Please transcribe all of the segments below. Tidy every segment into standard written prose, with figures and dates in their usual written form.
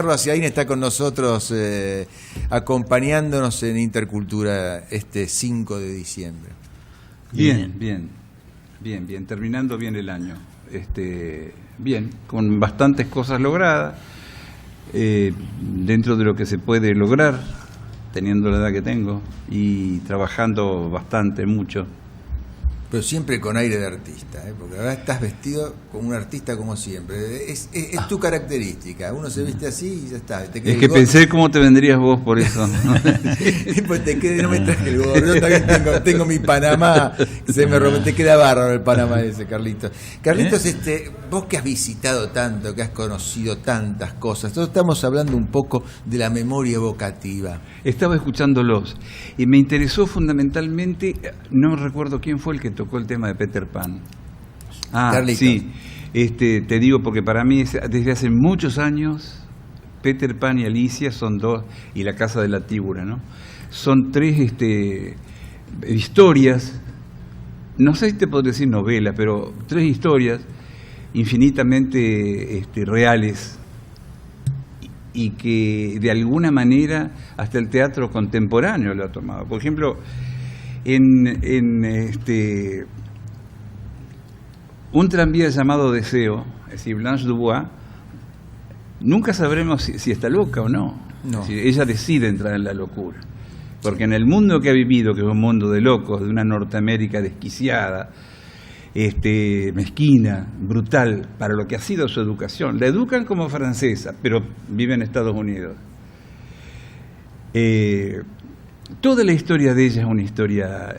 Carlos Aciaín está con nosotros acompañándonos en Intercultura este 5 de diciembre. Bien, terminando bien el año. Bien, con bastantes cosas logradas, dentro de lo que se puede lograr, teniendo la edad que tengo, y trabajando bastante, mucho. Pero siempre con aire de artista, porque ahora estás vestido como un artista como siempre. Es tu característica. Uno se viste así y ya está. Es que pensé cómo te vendrías vos por eso. Pues no me traje el gorro. Yo también tengo mi Panamá. Se me rompe, te queda bárbaro el Panamá ese, Carlitos. Carlitos, vos que has visitado tanto, que has conocido tantas cosas, nosotros estamos hablando un poco de la memoria evocativa. Estaba escuchándolos y me interesó fundamentalmente, no recuerdo quién fue el que tocó el tema de Peter Pan. Carlitos. Sí, te digo porque para mí desde hace muchos años Peter Pan y Alicia son dos, y La Casa de la Tíbura, ¿no? Son tres historias, no sé si te puedo decir novela, pero tres historias infinitamente reales, y que de alguna manera hasta el teatro contemporáneo lo ha tomado. Por ejemplo, un tranvía llamado Deseo, es decir, Blanche Dubois, nunca sabremos si está loca o no. No. Si ella decide entrar en la locura, porque en el mundo que ha vivido, que es un mundo de locos, de una Norteamérica desquiciada, mezquina, brutal, para lo que ha sido su educación. La educan como francesa, pero vive en Estados Unidos. Toda la historia de ella es una historia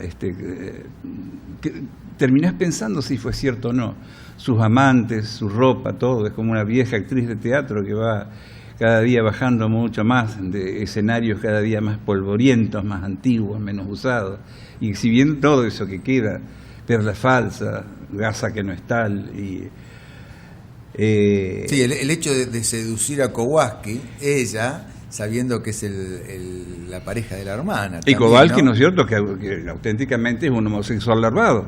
que terminás pensando si fue cierto o no. Sus amantes, su ropa, todo. Es como una vieja actriz de teatro que va cada día bajando mucho más de escenarios cada día más polvorientos, más antiguos, menos usados. Y si bien todo eso que queda, perla falsa, gasa que no es tal. Sí, el hecho de seducir a Kowalski, ella, sabiendo que es la pareja de la hermana. Y Kowalski, ¿no es cierto?, que auténticamente es un homosexual larvado.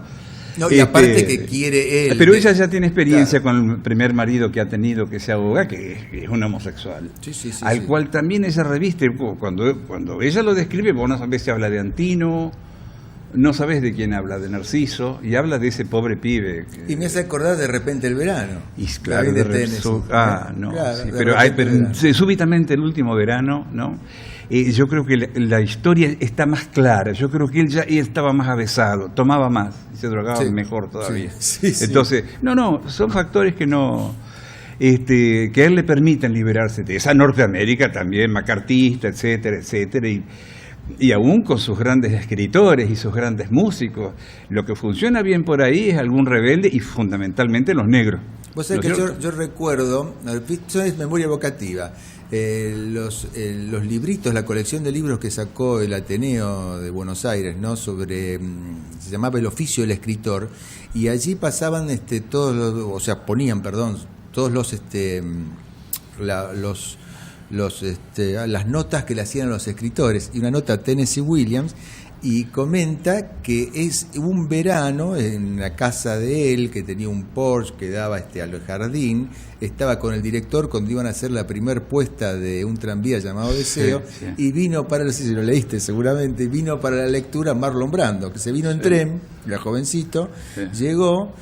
No, y aparte que quiere él. Pero ella ya tiene experiencia, claro, con el primer marido que ha tenido, que sea abogado, que es un homosexual. Sí, al cual también ella reviste. Cuando ella lo describe, vos no sabés si habla de Antino, no sabés de quién habla, de Narciso, y habla de ese pobre pibe. Y me hace acordar De repente el verano. Y claro, súbitamente el último verano, ¿no? Yo creo que la historia está más clara. Yo creo que él estaba más avesado, tomaba más, y se drogaba mejor todavía. Sí. Entonces, son factores que no, que a él le permiten liberarse de esa Norteamérica también, macartista, etcétera, etcétera, y aún con sus grandes escritores y sus grandes músicos. Lo que funciona bien por ahí es algún rebelde, y fundamentalmente los negros. Vos sabés que yo recuerdo, eso es memoria evocativa, los libritos, la colección de libros que sacó el Ateneo de Buenos Aires, ¿no?, se llamaba El oficio del escritor, y allí pasaban ponían todos las notas que le hacían los escritores, y una nota a Tennessee Williams, y comenta que es un verano en la casa de él, que tenía un Porsche que daba al jardín, estaba con el director cuando iban a hacer la primer puesta de un tranvía llamado Deseo, y vino no sé si lo leíste seguramente, vino para la lectura Marlon Brando, que se vino en tren, era jovencito, llegó,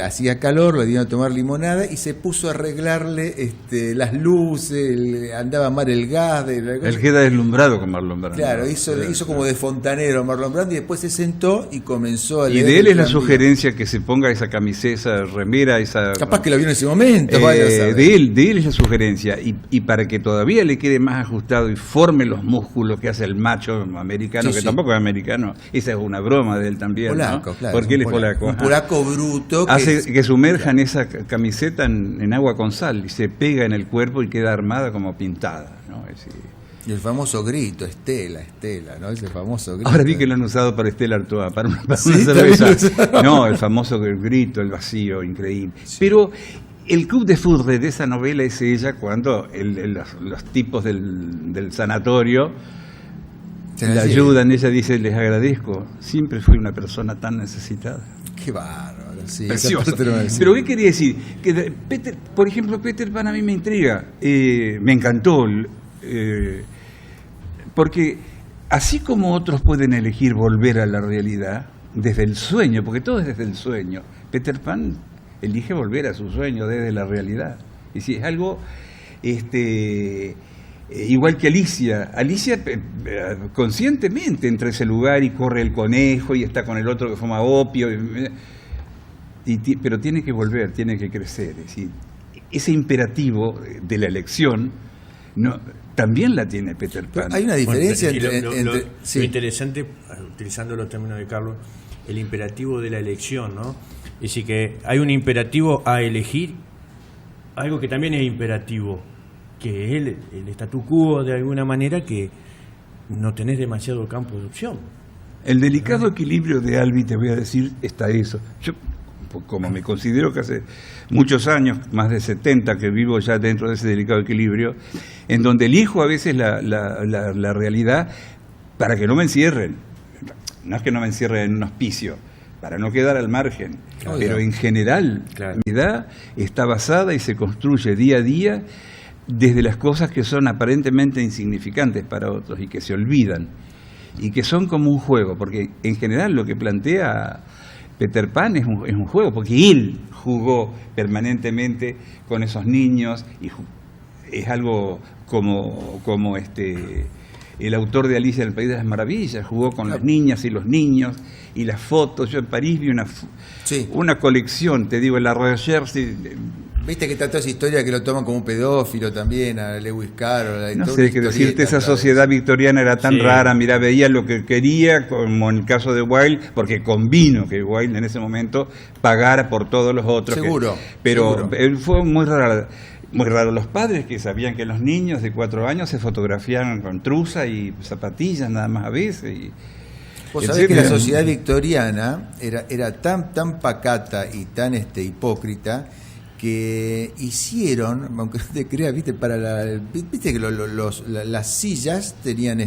hacía calor, le dieron a tomar limonada y se puso a arreglarle las luces, andaba mal el gas. Él queda deslumbrado con Marlon Brando. Claro, hizo como de fontanero Marlon Brando, y después se sentó y comenzó a leer. Y de él es la sugerencia que se ponga esa camiseta, esa remera, capaz que lo vio en ese momento. De él es la sugerencia, y para que todavía le quede más ajustado y forme los músculos que hace el macho americano, tampoco es americano, esa es una broma de él también, polaco, ¿no? Claro, porque él es polaco. Un polaco bruto. Hace que sumerjan esa camiseta en agua con sal y se pega en el cuerpo y queda armada como pintada, ¿no? Y el famoso grito, Estela, ¿no? Ese famoso grito. Ahora vi que lo han usado para Estela Artois, para una cerveza. No, el famoso grito, el vacío, increíble. Sí. Pero el club de fútbol de esa novela es ella cuando los tipos del sanatorio la ayudan. Ella dice: les agradezco, siempre fui una persona tan necesitada. Qué bárbaro. Sí, precioso. Pero ¿qué quería decir? Que por ejemplo, Peter Pan a mí me intriga, me encantó, porque así como otros pueden elegir volver a la realidad, desde el sueño, porque todo es desde el sueño, Peter Pan elige volver a su sueño desde la realidad. Y si es algo igual que Alicia conscientemente entra a ese lugar y corre el conejo y está con el otro que fuma opio, pero tiene que volver, tiene que crecer. Es decir, ese imperativo de la elección también la tiene Peter Pan. Hay una diferencia lo interesante, utilizando los términos de Carlos, el imperativo de la elección, ¿no? Es decir, que hay un imperativo a elegir, algo que también es imperativo, que es el statu quo, de alguna manera, que no tenés demasiado campo de opción. El delicado equilibrio de Albi, te voy a decir, está eso. Yo, como me considero que hace muchos años, más de 70, que vivo ya dentro de ese delicado equilibrio, en donde elijo a veces la realidad para que no me encierren. No es que no me encierren en un hospicio, para no quedar al margen. Claro. Pero en general, la realidad está basada y se construye día a día desde las cosas que son aparentemente insignificantes para otros y que se olvidan y que son como un juego, porque en general lo que plantea Peter Pan es un juego, porque él jugó permanentemente con esos niños y es algo como el autor de Alicia en el País de las Maravillas, jugó con las niñas y los niños y las fotos. Yo en París vi una colección, te digo, en la Recherche. Viste que está toda esa historia que lo toman como un pedófilo también, a Lewis Carroll. No sé qué decirte, esa sociedad victoriana era tan rara, mirá, veía lo que quería, como en el caso de Wilde, porque convino que Wilde en ese momento pagara por todos los otros. Seguro. Pero fue muy raro. Muy raro, los padres que sabían que los niños de 4 años se fotografiaban con truza y zapatillas nada más a veces. Vos sabés que la sociedad victoriana era tan pacata y tan hipócrita que hicieron, aunque no te creas, viste que las sillas tenían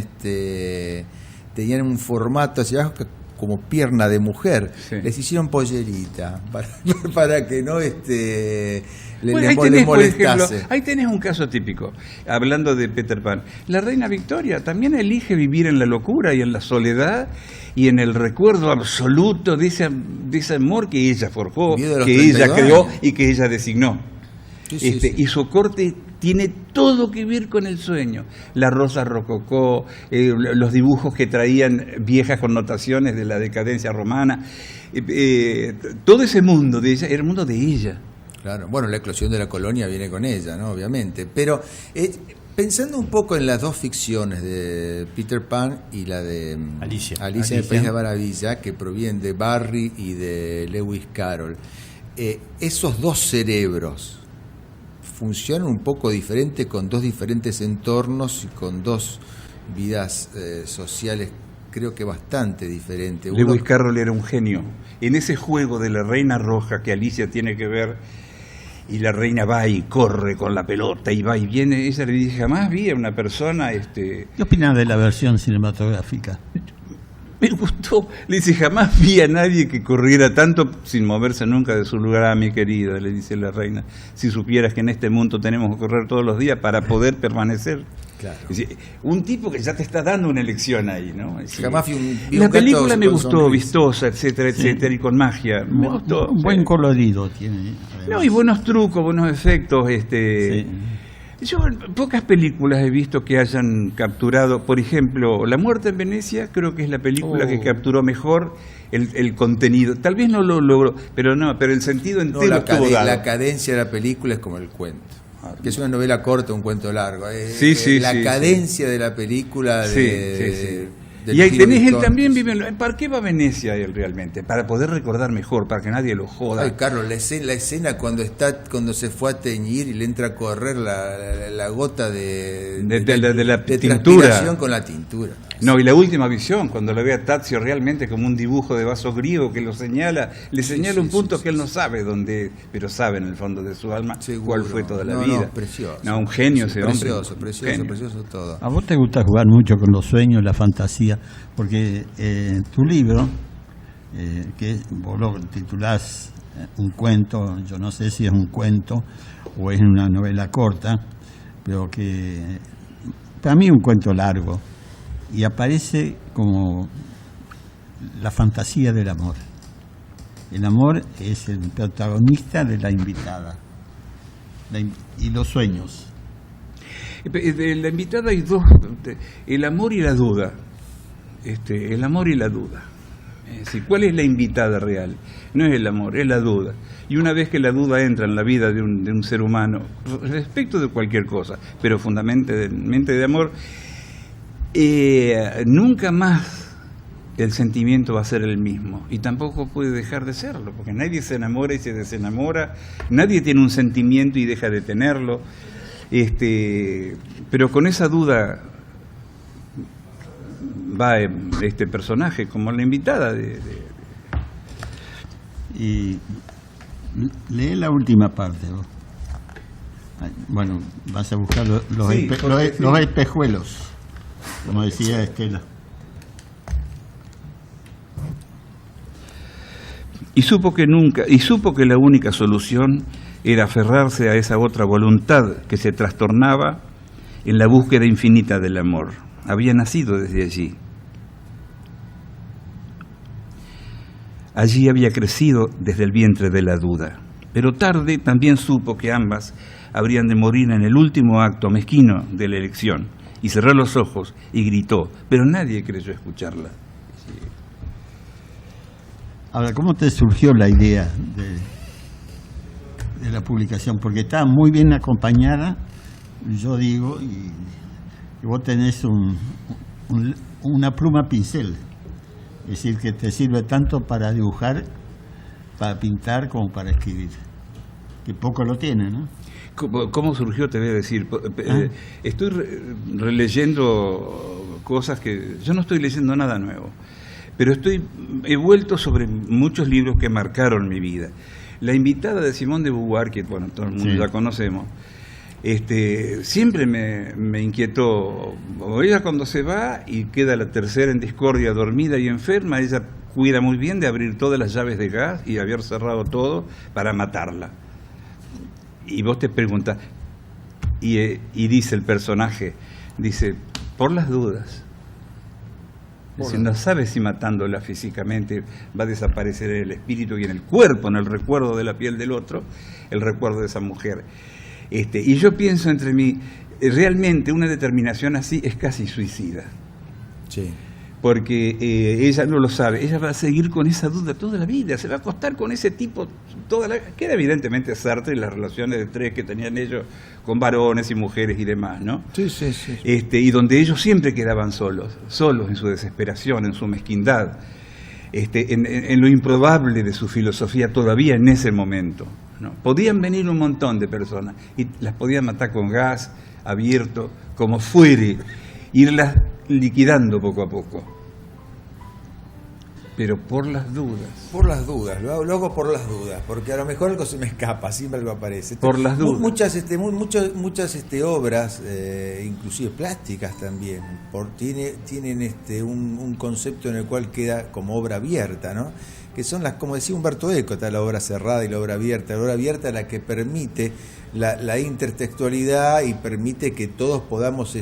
un formato hacia abajo como pierna de mujer. Sí. Les hicieron pollerita para que no les molestase. Ahí tenés un caso típico, hablando de Peter Pan. La reina Victoria también elige vivir en la locura y en la soledad y en el recuerdo absoluto de ese amor que ella forjó, que ella creó y que ella designó. Sí. Y su corte tiene todo que ver con el sueño. La rosa rococó, los dibujos que traían viejas connotaciones de la decadencia romana, todo ese mundo de ella era el mundo de ella. Claro, bueno, la eclosión de la colonia viene con ella, ¿no? Obviamente. Pero pensando un poco en las dos ficciones de Peter Pan y la de Alicia en el País de la Maravilla, que provienen de Barrie y de Lewis Carroll, esos dos cerebros funcionan un poco diferente, con dos diferentes entornos y con dos vidas sociales, creo que bastante diferentes. Lewis Carroll era un genio. En ese juego de la reina roja que Alicia tiene que ver, y la reina va y corre con la pelota y va y viene, ella le dice, jamás vi a una persona... ¿Qué opinas de la versión cinematográfica? Me gustó, le dice, jamás vi a nadie que corriera tanto sin moverse nunca de su lugar. Ah, mi querida, le dice la reina, si supieras que en este mundo tenemos que correr todos los días para poder permanecer. Claro. Es decir, un tipo que ya te está dando una elección ahí, ¿no? Es decir, jamás la película me gustó, vistosa, etcétera, etcétera, y con magia. Me gustó. Un buen colorido tiene. No, y buenos trucos, buenos efectos, Yo pocas películas he visto que hayan capturado, por ejemplo, La muerte en Venecia, creo que es la película que capturó mejor el contenido. Tal vez no lo logró, pero el sentido entero estuvo dado. La cadencia de la película es como el cuento, que es una novela corta, un cuento largo. La cadencia de la película y ahí tenés, él también vive ¿para qué va a Venecia él realmente? Para poder recordar mejor, para que nadie lo joda. Ay, Carlos, la escena cuando se fue a teñir y le entra a correr la gota de la tintura con la tintura. No, y la última visión, cuando lo ve a Tazio realmente como un dibujo de vaso griego que le señala un punto que él no sabe dónde, pero sabe en el fondo de su alma cuál fue toda la vida. Precioso. No, un genio ese hombre. Precioso todo. A vos te gusta jugar mucho con los sueños, la fantasía, porque tu libro, que vos lo titulás un cuento, yo no sé si es un cuento o es una novela corta, pero que para mí es un cuento largo, y aparece como la fantasía del amor. El amor es el protagonista de la invitada, y los sueños. De la invitada hay dos: el amor y la duda. El amor y la duda. Es decir, ¿cuál es la invitada real? No es el amor, es la duda. Y una vez que la duda entra en la vida de un ser humano, respecto de cualquier cosa, pero fundamentalmente de amor, nunca más el sentimiento va a ser el mismo, y tampoco puede dejar de serlo, porque nadie se enamora y se desenamora, nadie tiene un sentimiento y deja de tenerlo. Pero con esa duda va este personaje como la invitada Y lee la última parte, ¿no? Bueno, vas a buscar los Sí, los espejuelos, como decía Estela. Y supo que la única solución era aferrarse a esa otra voluntad que se trastornaba en la búsqueda infinita del amor. Había nacido desde allí. Allí había crecido desde el vientre de la duda. Pero tarde también supo que ambas habrían de morir en el último acto mezquino de la elección. Y cerró los ojos y gritó, pero nadie creyó escucharla. Ahora, ¿cómo te surgió la idea de la publicación? Porque está muy bien acompañada, yo digo, y vos tenés una pluma pincel. Es decir, que te sirve tanto para dibujar, para pintar, como para escribir. Que poco lo tiene, ¿no? ¿Cómo surgió? Te voy a decir. Estoy releyendo cosas que... Yo no estoy leyendo nada nuevo, pero he vuelto sobre muchos libros que marcaron mi vida. La invitada de Simone de Beauvoir, que bueno, todo el mundo Sí. la conocemos, siempre me inquietó. Ella cuando se va y queda la tercera en discordia, dormida y enferma, ella cuida muy bien de abrir todas las llaves de gas y haber cerrado todo para matarla. Y vos te preguntas, y dice el personaje, dice, por las dudas. Dice, no sabes si matándola físicamente va a desaparecer el espíritu y en el cuerpo, en el recuerdo de la piel del otro, el recuerdo de esa mujer. Y yo pienso entre mí, realmente una determinación así es casi suicida. Sí. Porque ella no lo sabe, ella va a seguir con esa duda toda la vida, se va a acostar con ese tipo que era evidentemente Sartre y las relaciones de tres que tenían ellos con varones y mujeres y demás, ¿no? Sí, sí, sí. Y donde ellos siempre quedaban solos en su desesperación, en su mezquindad, en lo improbable de su filosofía todavía en ese momento, ¿no? Podían venir un montón de personas y las podían matar con gas abierto, como fuere, irlas liquidando poco a poco. Pero por las dudas. Por las dudas, lo hago por las dudas, porque a lo mejor algo se me escapa, siempre algo aparece. Por las dudas. Muchas obras, inclusive plásticas también, tienen un concepto en el cual queda como obra abierta, ¿no? Que son las, como decía Humberto Eco, está la obra cerrada y la obra abierta. La obra abierta es la que permite la intertextualidad y permite que todos podamos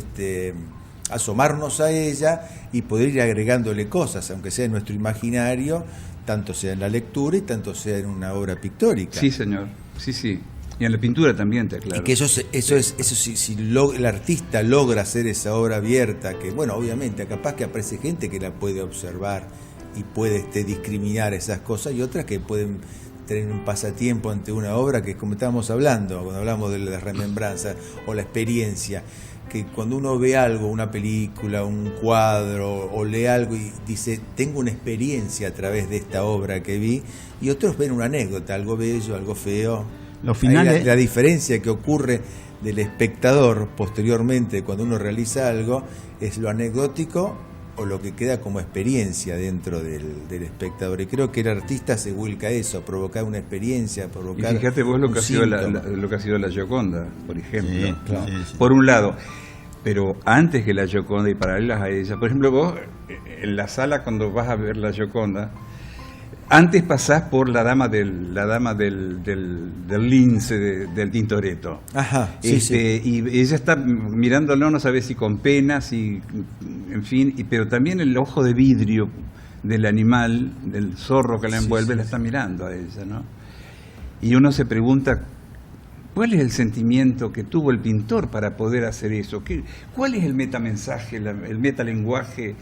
asomarnos a ella y poder ir agregándole cosas, aunque sea en nuestro imaginario, tanto sea en la lectura y tanto sea en una obra pictórica. Sí, señor. Sí, sí. Y en la pintura también, te aclaro. Y que si el artista logra hacer esa obra abierta, que bueno, obviamente, capaz que aparece gente que la puede observar y puede discriminar esas cosas, y otras que pueden tener un pasatiempo ante una obra, que es como estábamos hablando, cuando hablamos de la remembranza o la experiencia, que cuando uno ve algo, una película, un cuadro, o lee algo y dice, tengo una experiencia a través de esta obra que vi, y otros ven una anécdota, algo bello, algo feo. Los finales... la diferencia que ocurre del espectador posteriormente cuando uno realiza algo es lo anecdótico o lo que queda como experiencia dentro del espectador. Y creo que el artista se vuelca a eso, a provocar una experiencia, a provocar. Y fíjate vos lo que ha sido la Gioconda, por ejemplo. Sí, ¿no? sí, sí. Por un lado. Pero antes que la Gioconda y paralelas a ella, por ejemplo, vos en la sala cuando vas a ver la Gioconda, Antes pasás por la dama del lince del Tintoretto. Ajá, sí, sí. Y ella está mirándolo, no sabe si con pena, en fin, pero también el ojo de vidrio del animal, del zorro que la envuelve, la está mirando a ella, ¿no? Y uno se pregunta, ¿cuál es el sentimiento que tuvo el pintor para poder hacer eso? ¿Cuál es el metamensaje, el metalenguaje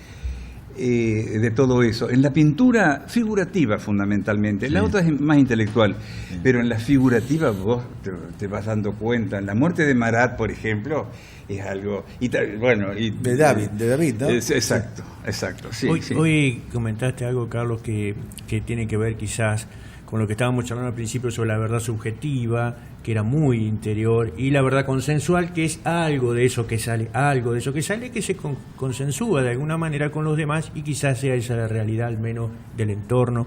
de todo eso? En la pintura figurativa, fundamentalmente. En la otra es más intelectual, pero en la figurativa vos te vas dando cuenta. En la muerte de Marat, por ejemplo, es algo... de David, ¿no? Exacto. Sí, hoy comentaste algo, Carlos, que tiene que ver quizás con lo que estábamos charlando al principio sobre la verdad subjetiva, que era muy interior, y la verdad consensual, que es algo de eso que sale, que se consensúa de alguna manera con los demás, y quizás sea esa la realidad, al menos del entorno.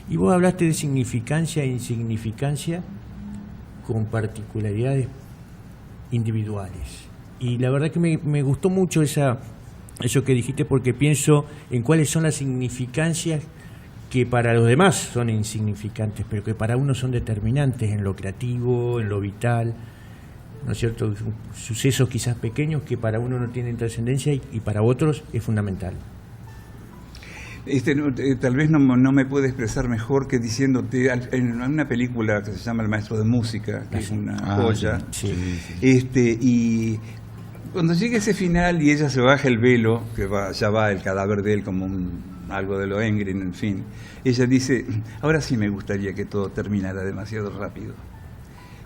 Y vos hablaste de significancia e insignificancia con particularidades individuales. Y la verdad que me gustó mucho eso que dijiste, porque pienso en cuáles son las significancias que para los demás son insignificantes, pero que para uno son determinantes en lo creativo, en lo vital, ¿no es cierto? Sucesos quizás pequeños que para uno no tienen trascendencia y para otros es fundamental. Tal vez no me puedo expresar mejor que diciéndote, en una película que se llama El Maestro de Música, que es una joya, sí. Y cuando llega ese final y ella se baja el velo, ya va el cadáver de él como algo de Lohengrin, en fin, ella dice, ahora sí me gustaría que todo terminara demasiado rápido.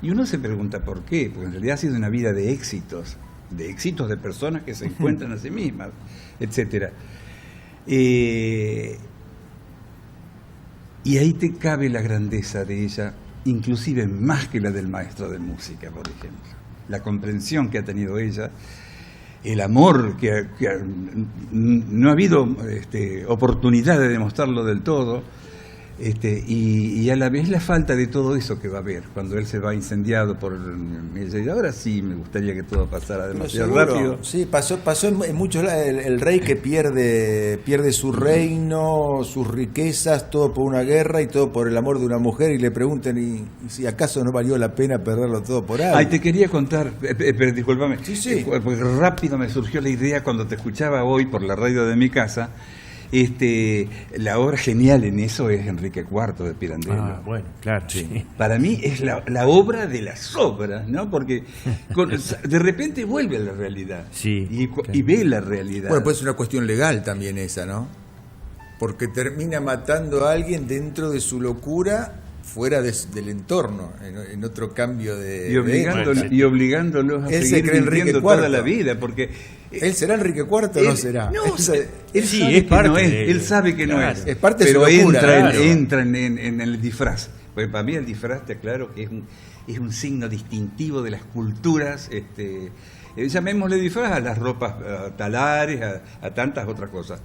Y uno se pregunta por qué, porque en realidad ha sido una vida de éxitos de personas que se encuentran a sí mismas, etcétera. Y ahí te cabe la grandeza de ella, inclusive más que la del maestro de música, por ejemplo. La comprensión que ha tenido ella, el amor que no ha habido oportunidad de demostrarlo del todo, y a la vez la falta de todo eso que va a haber cuando él se va incendiado por ella. Y ahora sí me gustaría que todo pasara demasiado rápido. Sí, pasó en muchos lados el rey que pierde su reino, sus riquezas, todo por una guerra y todo por el amor de una mujer, y le preguntan y si acaso no valió la pena perderlo todo por algo. Ay, te quería contar, pero discúlpame, sí. Porque rápido me surgió la idea cuando te escuchaba hoy por la radio de mi casa. La obra genial en eso es Enrique IV de Pirandello. Bueno, claro, sí. Para mí es la obra de las obras, ¿no? Porque de repente vuelve a la realidad, sí, y ve la realidad. Bueno, pues es una cuestión legal también esa, ¿no? Porque termina matando a alguien dentro de su locura, fuera del entorno, en otro cambio de... Y obligándolos a seguir viviendo toda la vida, porque... ¿Él será Enrique IV o no será? No, él sí, sabe que no es. Es parte de su locura, pero entra en el disfraz. Porque para mí el disfraz, te aclaro, que es un signo distintivo de las culturas, llamémosle disfraz a las ropas talares, a tantas otras cosas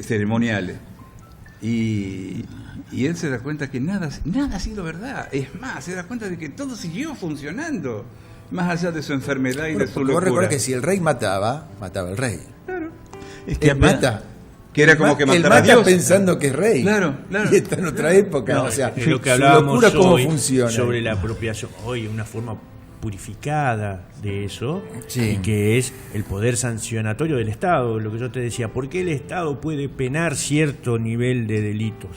ceremoniales. Y él se da cuenta que nada ha sido verdad. Es más, se da cuenta de que todo siguió funcionando, más allá de su enfermedad y de su locura. Vos recordás que si el rey mataba el rey. Claro. Es que mata. Que era como que matara a Dios. Pensando que es rey. Claro. Y está en otra época. No, o sea, es lo que hablábamos locura, ¿cómo hoy funciona? Sobre la apropiación. Hoy una forma purificada de eso, sí, y que es el poder sancionatorio del Estado, lo que yo te decía, ¿por qué el Estado puede penar cierto nivel de delitos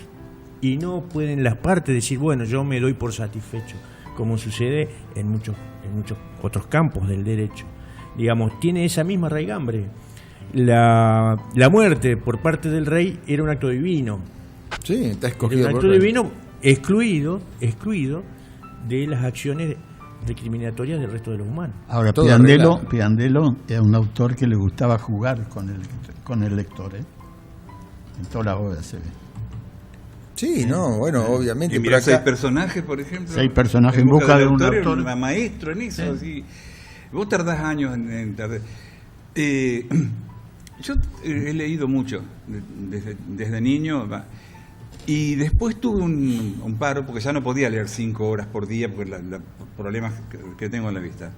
y no pueden las partes decir, bueno, yo me doy por satisfecho, como sucede en muchos otros campos del derecho? Digamos, tiene esa misma raigambre. La muerte por parte del rey era un acto divino. Sí, está escogido. Era un acto divino excluido de las acciones discriminatorias del resto de los humanos. Ahora, Pirandello era un autor que le gustaba jugar con el lector, en todas las obras se ve. Sí, no, bueno, obviamente. Y mira, 6 personajes, por ejemplo. 6 personajes en busca de un autor. Un maestro en eso. Así. Vos tardás años en tardar. Yo he leído mucho desde niño. Y después tuve un paro porque ya no podía leer 5 horas por día por problemas que tengo en la vista.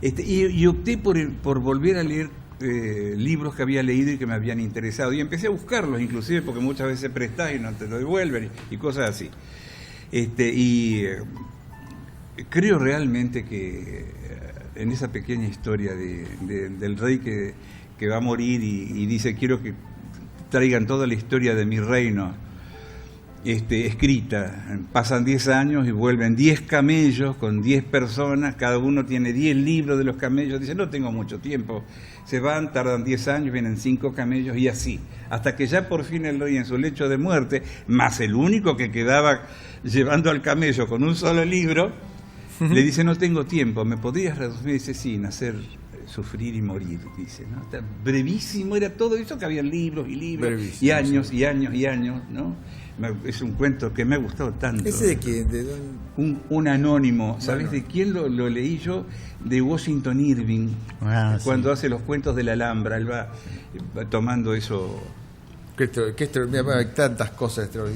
Y opté por volver a leer libros que había leído y que me habían interesado. Y empecé a buscarlos, inclusive, porque muchas veces prestás y no te lo devuelven y cosas así. Creo realmente que en esa pequeña historia del rey que va a morir y dice, quiero que traigan toda la historia de mi reino escrita. Pasan 10 años y vuelven 10 camellos con 10 personas, cada uno tiene 10 libros de los camellos. Dice, no tengo mucho tiempo. Se van, tardan 10 años, vienen 5 camellos y así, hasta que ya por fin el rey en su lecho de muerte, más el único que quedaba llevando al camello con un solo libro, le dice, no tengo tiempo, ¿me podrías resumir? Dice, sí, nacer, sufrir y morir, dice, ¿no? Brevísimo era todo eso, que había libros y libros, brevísimo, y años, sí. y años, y años, ¿no? Es un cuento que me ha gustado tanto. ¿Ese de quién? Un anónimo, ¿sabes de quién lo leí yo? De Washington Irving, cuando hace los cuentos de la Alhambra, él va tomando eso. Hay tantas cosas extraordinarias.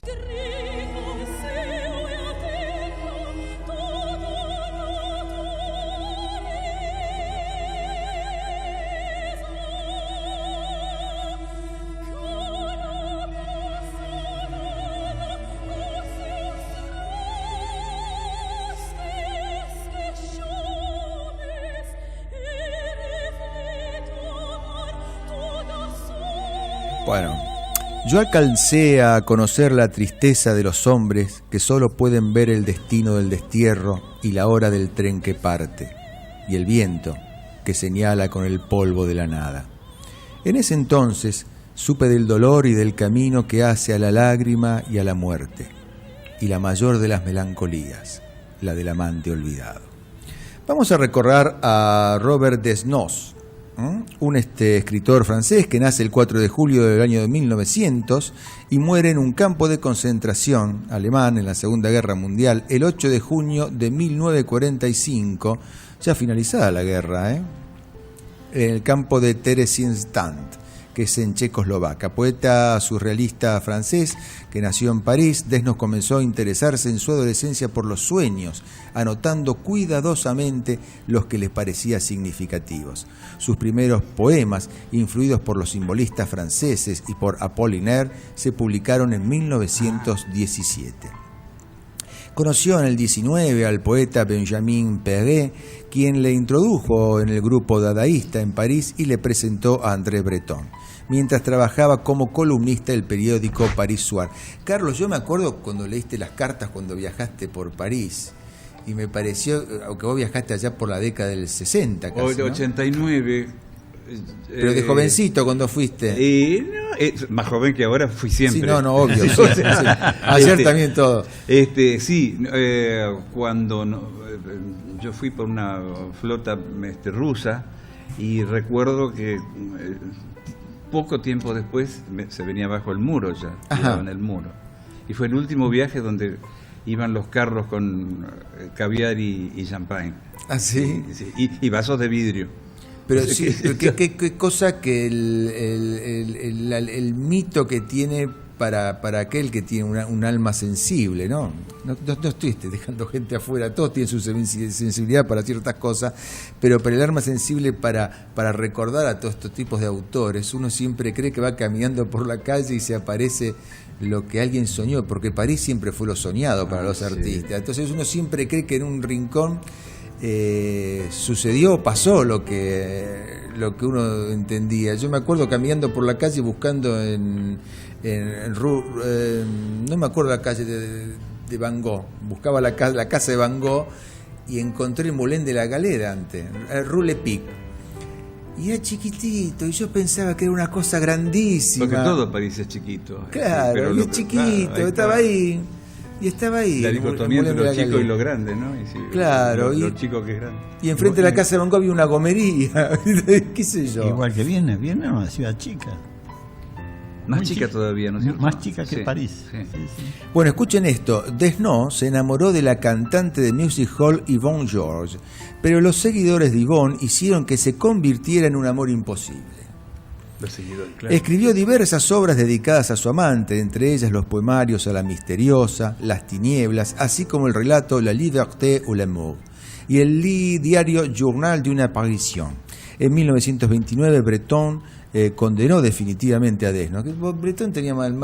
Bueno, yo alcancé a conocer la tristeza de los hombres que solo pueden ver el destino del destierro y la hora del tren que parte, y el viento que señala con el polvo de la nada. En ese entonces supe del dolor y del camino que hace a la lágrima y a la muerte, y la mayor de las melancolías, la del amante olvidado. Vamos a recordar a Robert Desnos, un escritor francés que nace el 4 de julio del año de 1900 y muere en un campo de concentración alemán en la Segunda Guerra Mundial el 8 de junio de 1945, ya finalizada la guerra, en el campo de Theresienstadt, que es en Checoslovaquia. Poeta surrealista francés que nació en París, Desnos comenzó a interesarse en su adolescencia por los sueños, anotando cuidadosamente los que les parecía significativos. Sus primeros poemas, influidos por los simbolistas franceses y por Apollinaire, se publicaron en 1917. Conoció en el 19 al poeta Benjamin Perret, quien le introdujo en el grupo dadaísta en París y le presentó a André Breton, mientras trabajaba como columnista del periódico Paris Soir. Carlos, yo me acuerdo cuando leíste las cartas cuando viajaste por París, y me pareció, aunque vos viajaste allá por la década del 60 casi, ¿no? 89. Pero de jovencito cuando fuiste. Más joven que ahora fui siempre. Sí, no, obvio. Sí, sí. Ayer también todo. Cuando yo fui por una flota rusa y recuerdo que poco tiempo después se venía bajo el muro ya, en el muro. Y fue el último viaje donde iban los carros con caviar y champagne. ¿Ah, sí? Y vasos de vidrio. Pero sí, qué cosa que el mito que tiene para aquel que tiene un alma sensible, ¿no? No estoy dejando gente afuera, todos tienen su sensibilidad para ciertas cosas, pero para el alma sensible para recordar a todos estos tipos de autores, uno siempre cree que va caminando por la calle y se aparece lo que alguien soñó, porque París siempre fue lo soñado para los artistas. Entonces uno siempre cree que en un rincón pasó lo que uno entendía. Yo me acuerdo caminando por la calle buscando no me acuerdo la calle de Van Gogh, buscaba la casa de Van Gogh y encontré el Moulin de la Galera antes, el Rue Lepic, y era chiquitito y yo pensaba que era una cosa grandísima, porque todo París es chiquito. Claro, pero es chiquito, estaba ahí. Y estaba ahí. La dicotomía entre lo chico y lo grande, ¿no? Y claro. Lo chico que es grande. Y enfrente de la casa de Van Gogh había una gomería. ¿Qué sé yo? Igual que Viena era una ciudad chica. Más chica todavía, ¿no es cierto? Más chica que París. Sí. Sí. Bueno, escuchen esto. Desnos se enamoró de la cantante de music hall Yvonne George, pero los seguidores de Yvonne hicieron que se convirtiera en un amor imposible. Claro. Escribió diversas obras dedicadas a su amante, entre ellas los poemarios A la misteriosa, Las tinieblas, así como el relato La liberté ou l'amour y el diario Journal d'une apparition. En 1929 Breton condenó definitivamente a Desnos. Breton tenía mal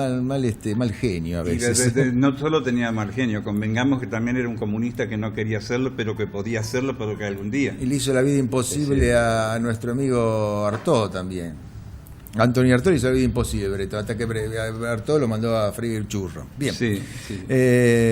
genio a veces. No solo tenía mal genio, convengamos que también era un comunista que no quería hacerlo, pero que podía hacerlo, pero que algún día. Y le hizo la vida imposible a nuestro amigo Artaud también. Anthony Artaud hizo la vida imposible, Breton, hasta que Artaud lo mandó a freír churro. Bien, sí.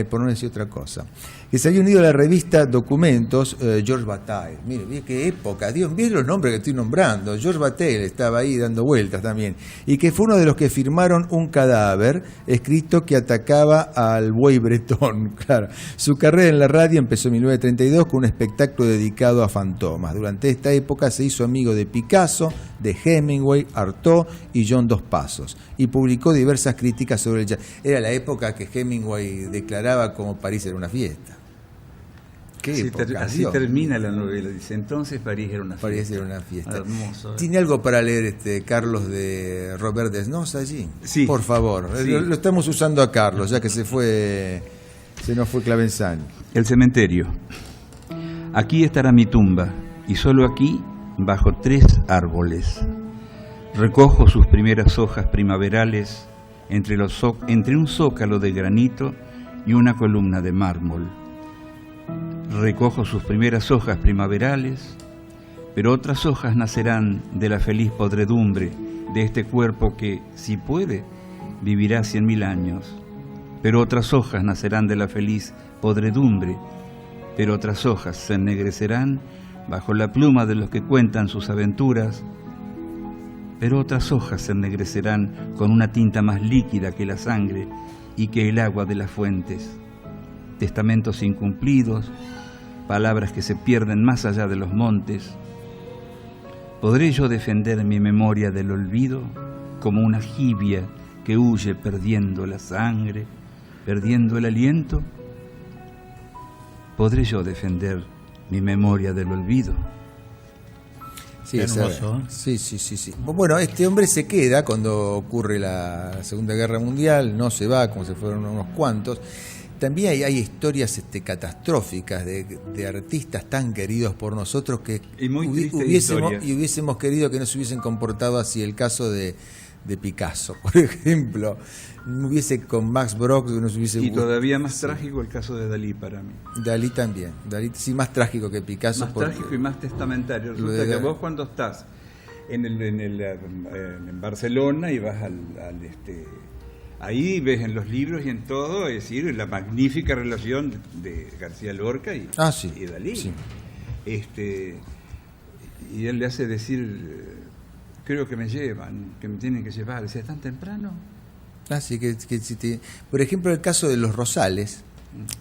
Por no decir otra cosa. Que se había unido a la revista Documentos Georges Bataille. Mire qué época, Dios, miren los nombres que estoy nombrando. Georges Bataille estaba ahí dando vueltas también. Y que fue uno de los que firmaron Un cadáver, escrito que atacaba al buey bretón. Claro. Su carrera en la radio empezó en 1932 con un espectáculo dedicado a fantomas. Durante esta época se hizo amigo de Picasso, de Hemingway, Artaud y John Dos Passos. Y publicó diversas críticas sobre el jazz. Era la época que Hemingway declaraba como París era una fiesta. Así termina la novela, dice, entonces París era una fiesta. París era una fiesta. Hermoso. ¿Tiene algo para leer, Carlos, de Robert Desnos allí? Sí. Por favor. Sí. Lo estamos usando a Carlos, ya que se nos fue Clavenzani. El cementerio. Aquí estará mi tumba, y solo aquí, bajo 3 árboles. Recojo sus primeras hojas primaverales entre un zócalo de granito y una columna de mármol. Recojo sus primeras hojas primaverales, pero otras hojas nacerán de la feliz podredumbre de este cuerpo que, si puede, vivirá 100.000 años. Pero otras hojas nacerán de la feliz podredumbre, pero otras hojas se ennegrecerán bajo la pluma de los que cuentan sus aventuras, pero otras hojas se ennegrecerán con una tinta más líquida que la sangre y que el agua de las fuentes. Testamentos incumplidos, palabras que se pierden más allá de los montes. ¿Podré yo defender mi memoria del olvido como una jibia que huye perdiendo la sangre, perdiendo el aliento? ¿Podré yo defender mi memoria del olvido? Sí, hermoso. Sí. Bueno, este hombre se queda cuando ocurre la Segunda Guerra Mundial, no se va, como se fueron unos cuantos. También hay historias catastróficas de artistas tan queridos por nosotros que y muy hubiésemos querido que no se hubiesen comportado así. El caso de Picasso, por ejemplo, no hubiese con Max Brock, no se hubiese. Y todavía más trágico el caso de Dalí para mí. Dalí también, sí, más trágico que Picasso. Más trágico y más testamentario. Resulta que vos cuando estás en Barcelona y vas ahí ves en los libros y en todo, es decir, la magnífica relación de García Lorca y Dalí. Sí. Y él le hace decir, creo que me llevan, que me tienen que llevar. Dice, ¿tan temprano? Por ejemplo, el caso de los Rosales,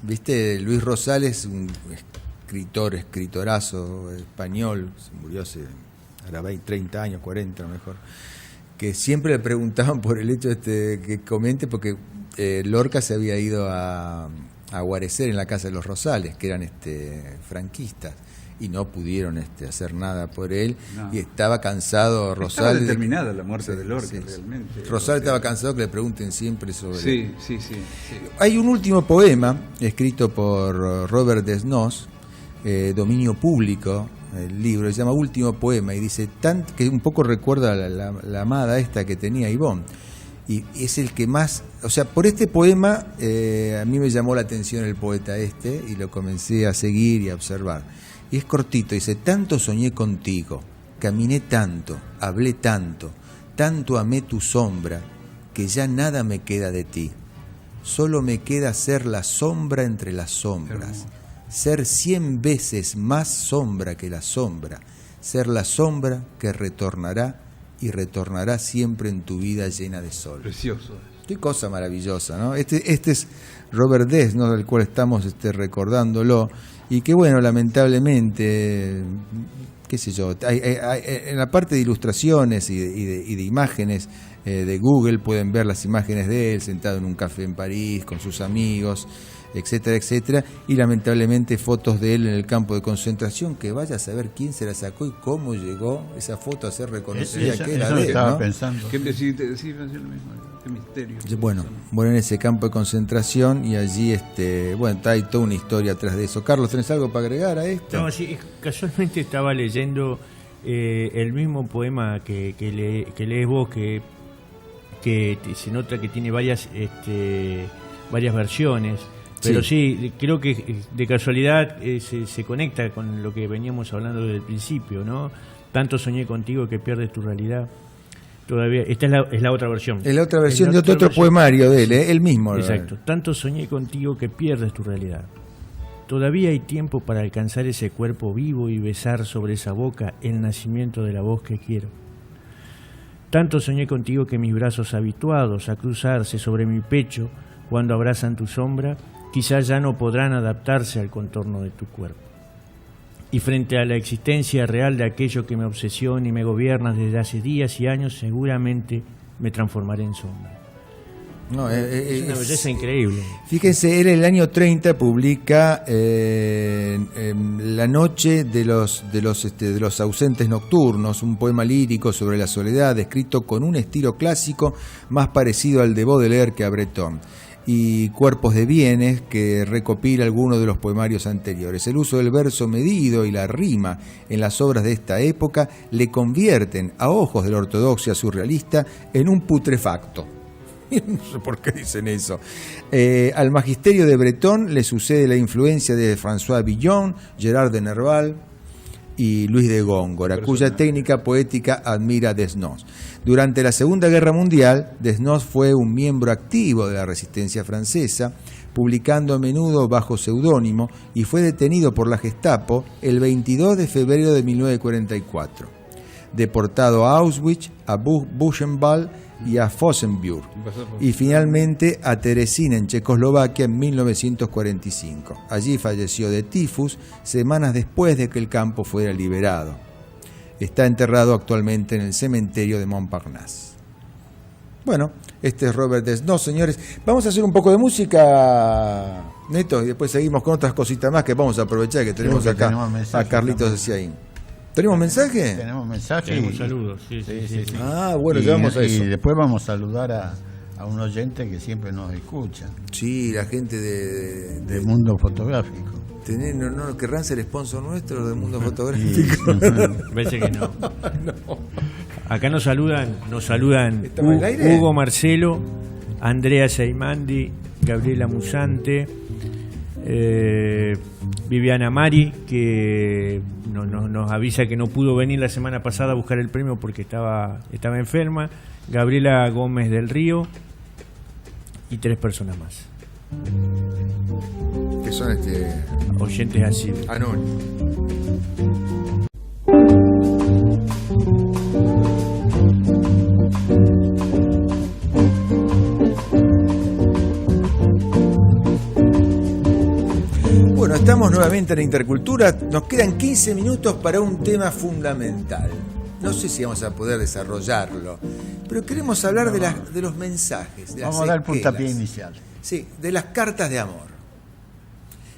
¿viste? Luis Rosales, un escritorazo español, se murió hace 30 años, 40 a lo mejor, que siempre le preguntaban por el hecho que comente, porque Lorca se había ido a guarecer en la casa de los Rosales, que eran franquistas, y no pudieron hacer nada por él, y estaba cansado Rosales. Estaba determinada la muerte de Lorca, realmente. Rosales estaba cansado que le pregunten siempre sobre él. Sí. Hay un último poema escrito por Robert Desnos, dominio público, el libro, se llama Último Poema, y dice, que un poco recuerda la amada esta que tenía Ivonne, y es el que más, o sea, por este poema a mí me llamó la atención el poeta y lo comencé a seguir y a observar, y es cortito, dice, tanto soñé contigo, caminé tanto, hablé tanto, tanto amé tu sombra, que ya nada me queda de ti, solo me queda ser la sombra entre las sombras, ser 100 veces más sombra que la sombra, ser la sombra que retornará y retornará siempre en tu vida llena de sol. Precioso. Qué cosa maravillosa, ¿no? Este es Robert Desnos, del cual estamos recordándolo, y que bueno, lamentablemente, qué sé yo, en la parte de ilustraciones y de imágenes de Google pueden ver las imágenes de él sentado en un café en París con sus amigos, etcétera, etcétera, y lamentablemente fotos de él en el campo de concentración, que vaya a saber quién se la sacó y cómo llegó esa foto a ser reconocida, que era de él, estaba ¿no? pensando. ¿Qué misterio? Bueno, en ese campo de concentración, y allí hay toda una historia atrás de eso. Carlos, ¿tenés algo para agregar a esto? No, sí, casualmente estaba leyendo el mismo poema que lees vos, que se nota que tiene varias versiones, pero sí, creo que de casualidad se conecta con lo que veníamos hablando desde el principio, ¿no? Tanto soñé contigo que pierdes tu realidad. Todavía, esta es la otra versión. Es la otra versión de otro poemario de él, el mismo. Exacto. Tanto soñé contigo que pierdes tu realidad. Todavía hay tiempo para alcanzar ese cuerpo vivo y besar sobre esa boca el nacimiento de la voz que quiero. Tanto soñé contigo que mis brazos habituados a cruzarse sobre mi pecho cuando abrazan tu sombra, quizás ya no podrán adaptarse al contorno de tu cuerpo. Y frente a la existencia real de aquello que me obsesiona y me gobierna desde hace días y años, seguramente me transformaré en sombra. No, es una belleza increíble. Fíjense, él en el año 30 publica La noche de los ausentes nocturnos, un poema lírico sobre la soledad, escrito con un estilo clásico más parecido al de Baudelaire que a Breton, y Cuerpos de bienes, que recopila algunos de los poemarios anteriores. El uso del verso medido y la rima en las obras de esta época le convierten, a ojos de la ortodoxia surrealista, en un putrefacto. No sé por qué dicen eso. Al magisterio de Breton le sucede la influencia de François Villon, Gerard de Nerval y Luis de Góngora, cuya técnica poética admira Desnos. Durante la Segunda Guerra Mundial, Desnos fue un miembro activo de la resistencia francesa, publicando a menudo bajo seudónimo, y fue detenido por la Gestapo el 22 de febrero de 1944. Deportado a Auschwitz, a Buchenwald y a Flossenbürg, y finalmente a Terezín en Checoslovaquia en 1945. Allí falleció de tifus semanas después de que el campo fuera liberado. Está enterrado actualmente en el cementerio de Montparnasse. Bueno, este es Robert Desnos, señores. Vamos a hacer un poco de música, Neto, y después seguimos con otras cositas más que vamos a aprovechar, que tenemos acá a Carlitos de Ciaín. ¿Tenemos mensaje? Tenemos mensaje. Tenemos saludos, sí. Ah, bueno, ya vamos a eso. Y después vamos a saludar a un oyente que siempre nos escucha. Sí, la gente de Mundo Fotográfico. ¿No querrán ser sponsor nuestro del Mundo Fotográfico? Parece que no. Acá nos saludan ¿Estamos al aire? Hugo Marcelo, Andrea Seimandi, Gabriela Musante, Viviana Mari, que nos avisa que no pudo venir la semana pasada a buscar el premio porque estaba enferma, Gabriela Gómez del Río y 3 personas más. Que son oyentes así. anónimos. Bueno, estamos nuevamente en Intercultura. Nos quedan 15 minutos para un tema fundamental. No sé si vamos a poder desarrollarlo, pero queremos hablar de los mensajes. De vamos a dar puntapié inicial. Sí, de las cartas de amor.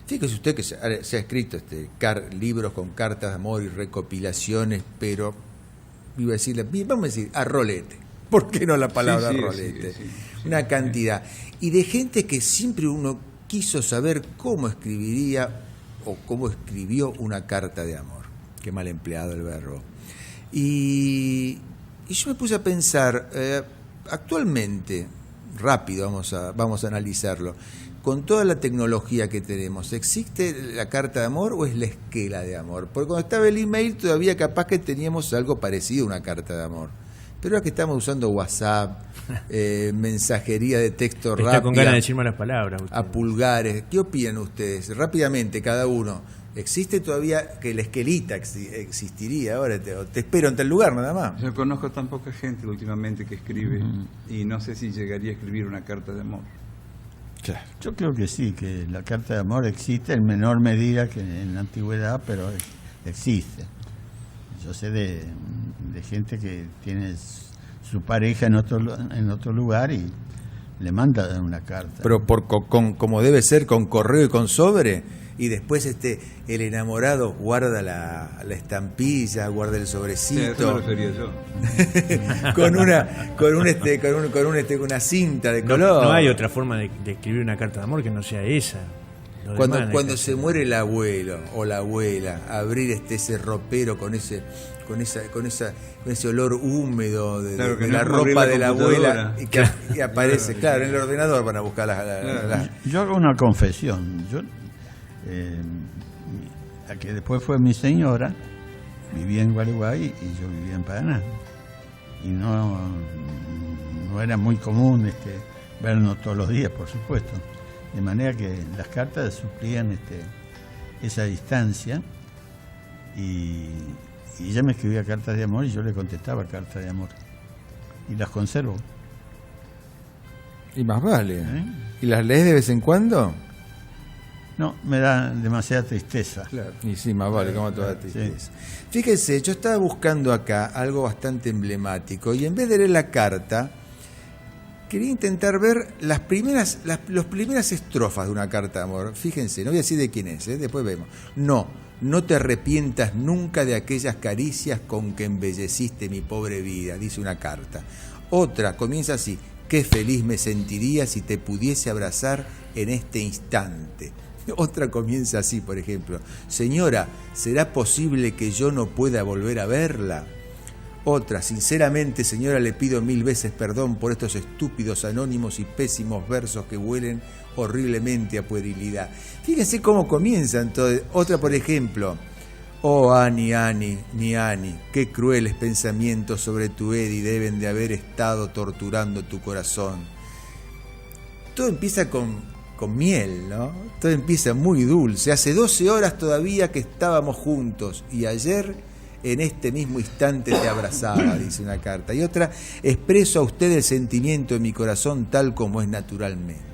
Fíjese usted que se ha escrito libros con cartas de amor y recopilaciones, pero vamos a decir a rolete. ¿Por qué no la palabra rolete? Sí. Una cantidad. Y de gente que siempre uno quiso saber cómo escribiría o cómo escribió una carta de amor. Qué mal empleado el verbo. Y yo me puse a pensar, actualmente, rápido vamos a analizarlo, con toda la tecnología que tenemos, ¿existe la carta de amor o es la esquela de amor? Porque cuando estaba el email todavía capaz que teníamos algo parecido a una carta de amor. Pero ahora que estamos usando WhatsApp, mensajería de texto rápida. Está con ganas de decir malas palabras. A pulgares. ¿Qué opinan ustedes? Rápidamente, cada uno. ¿Existe todavía que la esquelita existiría ahora? Te espero en tal lugar, nada más. Yo conozco tan poca gente últimamente que escribe y no sé si llegaría a escribir una carta de amor. Claro. Yo creo que sí, que la carta de amor existe en menor medida que en la antigüedad, pero existe. Yo sé de gente que tiene su pareja en otro lugar y le manda una carta. Pero como debe ser, con correo y con sobre, y después el enamorado guarda la estampilla, guarda el sobrecito. Sí, eso me refería yo. con una cinta de color. No hay otra forma de escribir una carta de amor que no sea esa. Lo Cuando, demás, cuando hay que se hacer. muere el abuelo o la abuela, abrir ese ropero con ese olor húmedo de, Claro, que de no la es como abrir ropa la de la computadora. abuela y aparece, claro, en el ordenador van a buscar las Yo hago una confesión. Yo, la que después fue mi señora, vivía en Gualeguay y yo vivía en Paraná. Y no era muy común vernos todos los días, por supuesto. De manera que las cartas suplían esa distancia y ella me escribía cartas de amor y yo le contestaba cartas de amor. Y las conservo. Y más vale. ¿Eh? ¿Y las lees de vez en cuando? No, me da demasiada tristeza. Claro. Y sí, más vale, como toda Sí. tristeza. Fíjese, yo estaba buscando acá algo bastante emblemático y en vez de leer la carta, quería intentar ver las primeras estrofas de una carta de amor. Fíjense, no voy a decir de quién es, después vemos. No te arrepientas nunca de aquellas caricias con que embelleciste mi pobre vida, dice una carta. Otra comienza así: qué feliz me sentiría si te pudiese abrazar en este instante. Otra comienza así, por ejemplo: señora, ¿será posible que yo no pueda volver a verla? Otra: sinceramente, señora, le pido 1000 veces perdón por estos estúpidos, anónimos y pésimos versos que huelen horriblemente a puerilidad. Fíjense cómo comienzan. Otra, por ejemplo: oh, Ani, mi Ani, qué crueles pensamientos sobre tu Eddie deben de haber estado torturando tu corazón. Todo empieza con miel, ¿no? Todo empieza muy dulce. Hace 12 horas todavía que estábamos juntos y ayer en este mismo instante te abrazaba, dice una carta. Y otra: expreso a usted el sentimiento de mi corazón tal como es naturalmente.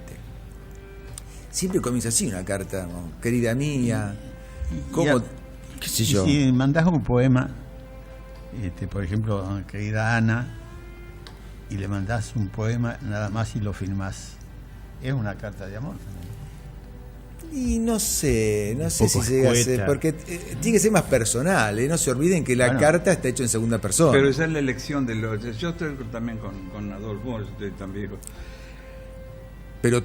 Siempre comienza así una carta, ¿no? Querida mía, ¿cómo? ¿Qué sé yo? Si mandás un poema, por ejemplo, querida Ana, y le mandás un poema nada más y lo firmás, es una carta de amor también. Y no sé si poco llega a ser, escueta. porque tiene que ser más personal, ¿eh? No se olviden que la Bueno. carta está hecha en segunda persona. Pero esa es la elección de los... Yo estoy también con Adolfo, yo estoy tan viejo. Pero En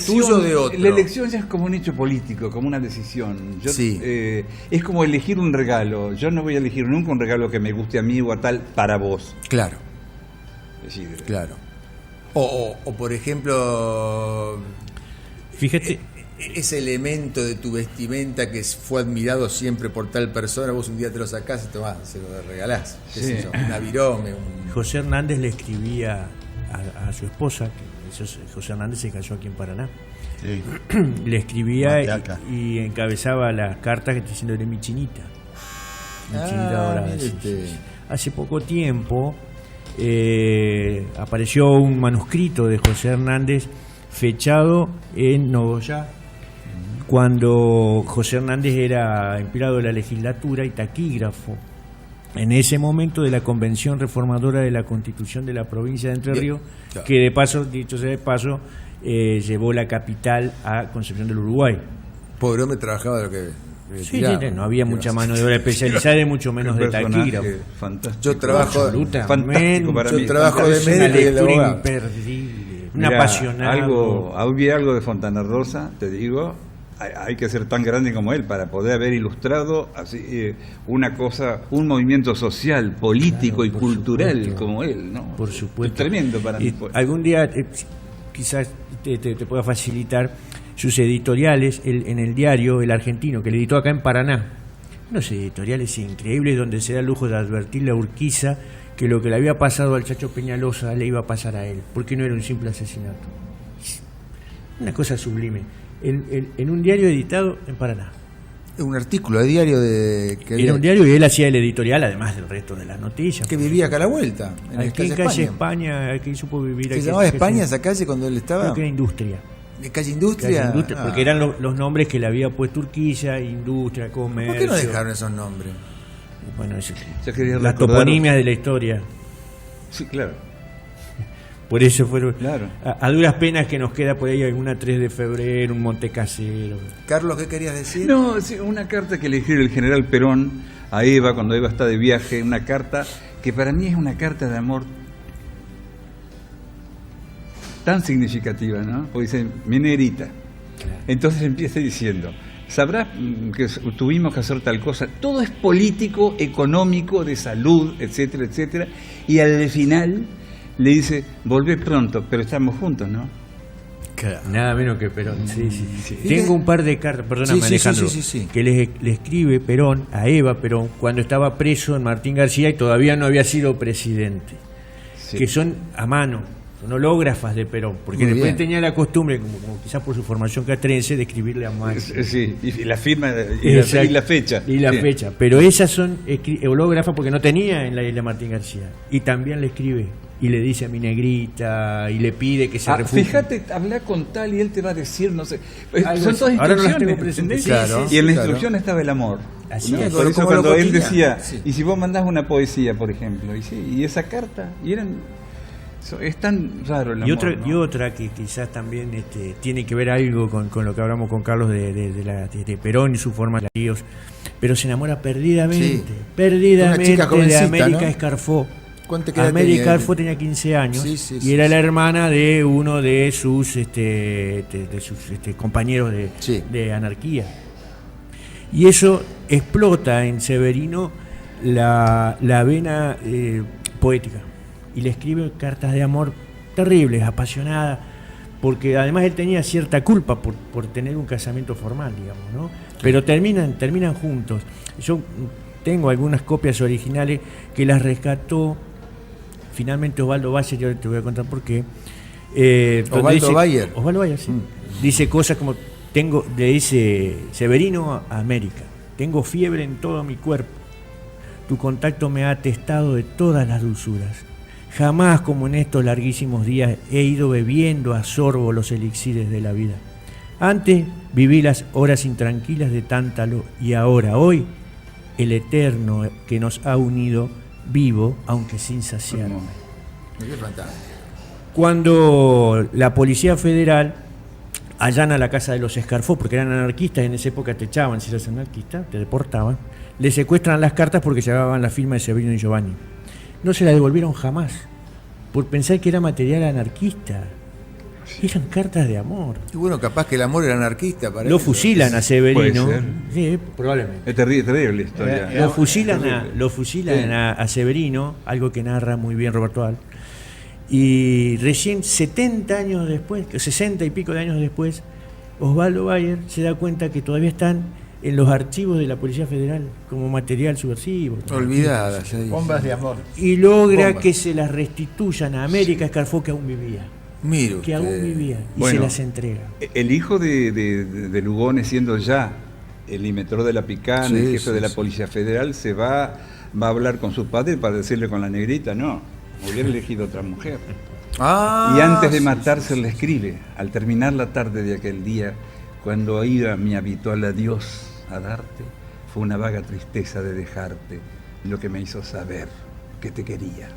tuyo de otro. La elección ya es como un hecho político, como una decisión. Sí. Es como elegir un regalo. Yo no voy a elegir nunca un regalo que me guste a mí o a tal para vos. Claro, Es decir, claro. O por ejemplo, Fíjate, ese elemento de tu vestimenta que fue admirado siempre por tal persona, vos un día te lo sacás y tomás, se lo regalás. ¿Qué Sí. sé yo? Un avirome, José Hernández le escribía a su esposa, José Hernández se casó aquí en Paraná, Sí. le escribía Mateaca. y encabezaba las cartas diciéndole mi chinita. Mi chinita dorada. mire Sí, usted. sí, sí. Hace poco tiempo apareció un manuscrito de José Hernández fechado en Nogoyá, cuando José Hernández era empleado de la legislatura y taquígrafo en ese momento de la Convención Reformadora de la Constitución de la provincia de Entre Bien, Ríos, claro. que de paso, dicho sea de paso, llevó la capital a Concepción del Uruguay. Pobre hombre, trabajaba de lo que Sí, no había mucha mano de obra especializada y mucho menos de personaje taquígrafo. fantástico. Yo trabajo- Absolutamente. Fantástico para Yo mí. trabajo de Es una médico y de lectura abogado. imperdible, un Mirá, apasionado. había algo de Fontana Rosa, te digo, hay que ser tan grande como él para poder haber ilustrado así una cosa, un movimiento social, político Claro, y por cultural supuesto. como él, ¿no? Por supuesto. Tremendo para mí. Y algún día quizás te pueda facilitar sus editoriales en el diario El Argentino, que le editó acá en Paraná. Unos editoriales increíbles donde se da el lujo de advertirle a Urquiza que lo que le había pasado al Chacho Peñalosa le iba a pasar a él, porque no era un simple asesinato. Una cosa sublime. En un diario editado en Paraná. Un artículo de diario Era un diario y él hacía el editorial, además del resto de las noticias. que vivía acá a la vuelta, Aquí en calle España, que supo vivir ¿Se aquí. llamaba España esa calle cuando él estaba? Creo que era Industria. ¿Calle Industria? Calle Industria, Ah. porque eran los nombres que le había puesto Urquiza, Industria, Comercio. ¿Por qué no dejaron esos nombres? Bueno, Ya quería las recordar- toponimias de la historia. Sí, claro. Por eso fueron. Claro. A duras penas que nos queda por ahí alguna 3 de febrero, un Montecasero. Carlos, ¿qué querías decir? No, sí, una carta que le escribe el general Perón a Eva cuando Eva está de viaje, una carta que para mí es una carta de amor tan significativa, ¿no? Porque dice, mi negrita, Entonces empieza diciendo, sabrás que tuvimos que hacer tal cosa. Todo es político, económico, de salud, etcétera, etcétera. Y al final le dice, volvé pronto, pero estamos juntos, ¿no? Nada menos que Perón. Sí. Y Tengo un par de cartas, perdóname, Alejandro, sí. que le escribe Perón a Eva Perón cuando estaba preso en Martín García y todavía no había sido presidente. Sí. Que son a mano, son hológrafas de Perón, porque Muy después bien. tenía la costumbre, como quizás por su formación castrense, de escribirle a mano. Sí, y la firma y Exacto. la fecha. Y la Sí. fecha. Pero esas son hológrafas porque no tenía en la isla Martín García. Y también le escribe y le dice a mi negrita y le pide que se refugie. Fíjate, habla con tal y él te va a decir, no sé. Algo Son así. todas Ahora no las instrucciones. tengo presentes. ¿entendés? Claro, y en la claro. instrucción estaba el amor. Así ¿no? es. Por eso Como cuando lo él cotidiano. decía, Sí. y si vos mandás una poesía, por ejemplo, y esa carta, y eran. Es tan raro el amor. Y otra que quizás también tiene que ver algo con lo que hablamos con Carlos de Perón y su forma de líos, pero se enamora perdidamente, Sí. perdidamente Una chica de jovencita, América ¿no? Escarfó. ¿Cuánto edad América tenía? Escarfó tenía 15 años Sí, sí, y sí, era sí. la hermana de uno de sus compañeros Sí. de anarquía. Y eso explota en Severino la vena poética. Y le escribe cartas de amor terribles, apasionadas, porque además él tenía cierta culpa por tener un casamiento formal, digamos, ¿no? Pero terminan juntos. Yo tengo algunas copias originales que las rescató finalmente Osvaldo Bayer, yo te voy a contar por qué. Osvaldo Bayer. Osvaldo Bayer, sí. Dice cosas como, le dice Severino a América, tengo fiebre en todo mi cuerpo. Tu contacto me ha atestado de todas las dulzuras. Jamás como en estos larguísimos días he ido bebiendo a sorbo los elixires de la vida. Antes viví las horas intranquilas de Tántalo y ahora, hoy, el eterno que nos ha unido, vivo, aunque sin saciarme. Qué fantástico. Cuando la Policía Federal allana la casa de los Escarfó, porque eran anarquistas, en esa época te echaban si eras anarquista, te deportaban, le secuestran las cartas porque llevaban la firma de Severino y Giovanni. No se la devolvieron jamás, por pensar que era material anarquista. Eran cartas de amor. Y bueno, capaz que el amor era anarquista para Lo él. fusilan a Severino. Puede ser. Sí, probablemente. Es terrible la historia. Lo fusilan a Severino, algo que narra muy bien Roberto Al. Y recién 70 años después, 60 y pico de años después, Osvaldo Bayer se da cuenta que todavía están en los archivos de la Policía Federal como material subversivo. Olvidadas. ahí. Bombas de amor. Y logra Bomba. que se las restituyan a América Escarfó, que aún vivía. Mire Que aún usted. vivía. Y Bueno, se las entrega. El hijo de Lugones, siendo ya el inventor de la Picana, Sí, el jefe sí, de la sí. Policía Federal, va a hablar con su padre para decirle con la negrita, no, hubiera elegido otra mujer. Ah, Y antes de sí, matarse le escribe, al terminar la tarde de aquel día, cuando oía mi habitual adiós a darte, fue una vaga tristeza de dejarte, lo que me hizo saber que te quería.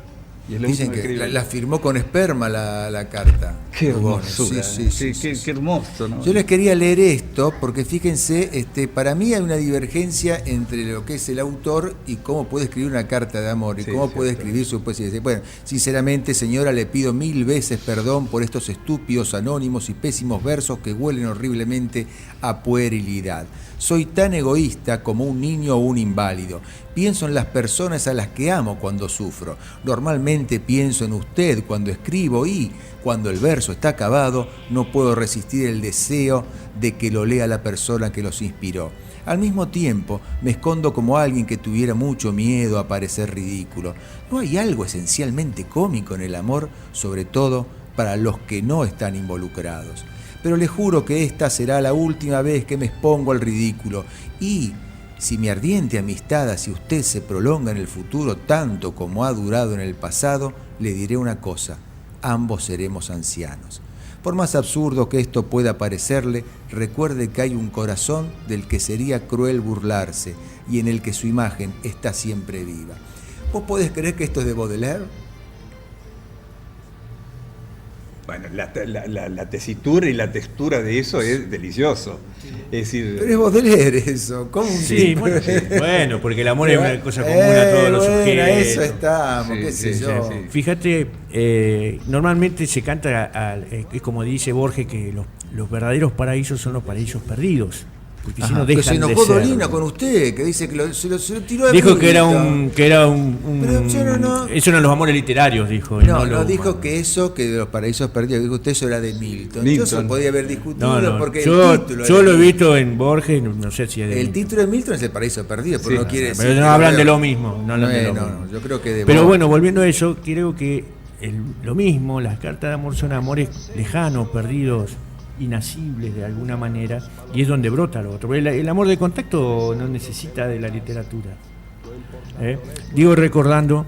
Y es lo Dicen último que escribe. la firmó con esperma la carta. Qué Lugones. hermosura, Sí, sí, sí, qué sí. hermoso, ¿no? Yo les quería leer esto porque fíjense, para mí hay una divergencia entre lo que es el autor y cómo puede escribir una carta de amor y Sí, cómo puede cierto. escribir su poesía. Dice, bueno, sinceramente, señora, le pido 1000 veces perdón por estos estúpidos, anónimos y pésimos versos que huelen horriblemente a puerilidad. Soy tan egoísta como un niño o un inválido. Pienso en las personas a las que amo cuando sufro. Normalmente pienso en usted cuando escribo y, cuando el verso está acabado, no puedo resistir el deseo de que lo lea la persona que los inspiró. Al mismo tiempo, me escondo como alguien que tuviera mucho miedo a parecer ridículo. ¿No hay algo esencialmente cómico en el amor, sobre todo para los que no están involucrados? Pero le juro que esta será la última vez que me expongo al ridículo y, si mi ardiente amistad hacia usted se prolonga en el futuro tanto como ha durado en el pasado, le diré una cosa, ambos seremos ancianos. Por más absurdo que esto pueda parecerle, recuerde que hay un corazón del que sería cruel burlarse y en el que su imagen está siempre viva. ¿Vos podés creer que esto es de Baudelaire? Bueno, la tesitura y la textura de eso es delicioso. Es decir, Pero es Baudelaire eso, ¿cómo un Sí, tipo? bueno, porque el amor es una cosa común a todos los bueno, sujetos. eso estamos, Sí, qué sé sí, yo. sí, sí. Fíjate, normalmente se canta, es como dice Borges, que los verdaderos paraísos son los paraísos perdidos. Porque si no Que dejan se de enojó ser. Dolina con usted, que dice que se lo tiró de Dijo que era Milton. un Pero yo no. eso eran los amores literarios, dijo. No, lo dijo humano. que eso, que de los paraísos perdidos, dijo usted, eso era de Milton. Yo se Milton. lo podía haber discutido No, porque yo el título lo era he de visto en Borges, no sé si es de El Milton. título de Milton es el paraíso perdido, pero Sí, no quiere decir. Pero que no hablan de veo. lo mismo. No hablan de lo No, mismo. yo creo que de Pero Borges. bueno, volviendo a eso, creo que lo mismo, las cartas de amor son amores lejanos, perdidos, inasibles de alguna manera, y es donde brota lo otro. El amor de contacto no necesita de la literatura. Digo, recordando,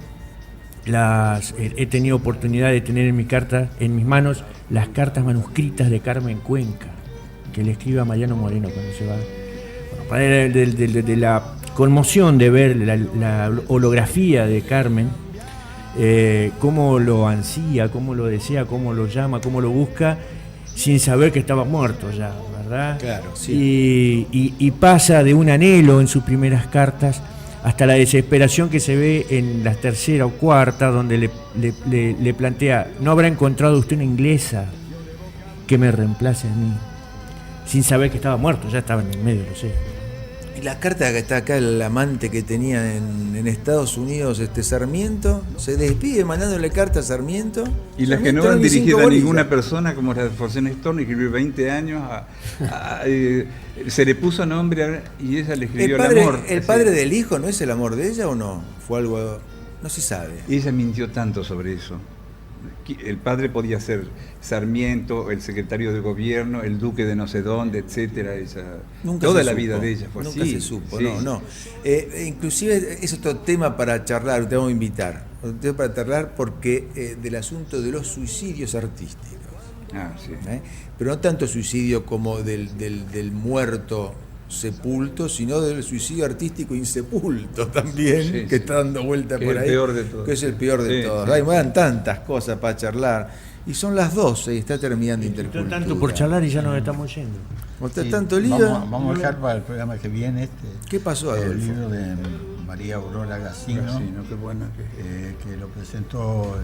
he tenido oportunidad de tener en mis manos las cartas manuscritas de Carmen Cuenca, que le escribe a Mariano Moreno cuando se va. Bueno, para de la conmoción de ver la holografía de Carmen, cómo lo ansía, cómo lo desea, cómo lo llama, cómo lo busca, sin saber que estaba muerto ya, ¿verdad? Claro, sí. Y pasa de un anhelo en sus primeras cartas hasta la desesperación que se ve en la tercera o cuarta, donde le plantea: ¿no habrá encontrado usted una inglesa que me reemplace a mí? Sin saber que estaba muerto, ya estaba en el medio, lo sé. Y la carta que está acá, el amante que tenía en Estados Unidos, Sarmiento, se despide mandándole carta a Sarmiento. y las que Sarmiento no van 25 dirigidas a bolillas. ninguna persona, como la de Forcén Storni, que escribió 20 años, se le puso nombre y ella le escribió el amor. ¿El padre del hijo no es el amor de ella o no? Fue algo. No se sabe. Ella mintió tanto sobre eso. El padre podía ser Sarmiento, el secretario de gobierno, el duque de no sé dónde, etcétera. Toda la vida de ella fue Nunca así. se supo, sí. no. Inclusive es otro tema para charlar, te vamos a invitar. Otro tema para charlar porque del asunto de los suicidios artísticos. Ah, sí. Pero no tanto suicidio como del muerto sepulto, sino del suicidio artístico insepulto también, Sí, que sí. está dando vuelta Que por es ahí. el peor de todos. Que es el peor de Sí, todos. sí. Hay dan tantas cosas para charlar. Y son las 12 y está terminando Intercultura. Tanto por charlar y ya nos estamos yendo. ¿O está Sí, tanto lío? Vamos a dejar para el programa que viene ¿Qué pasó, el Adolfo? libro de María Aurora Gassino, Qué buena que que lo presentó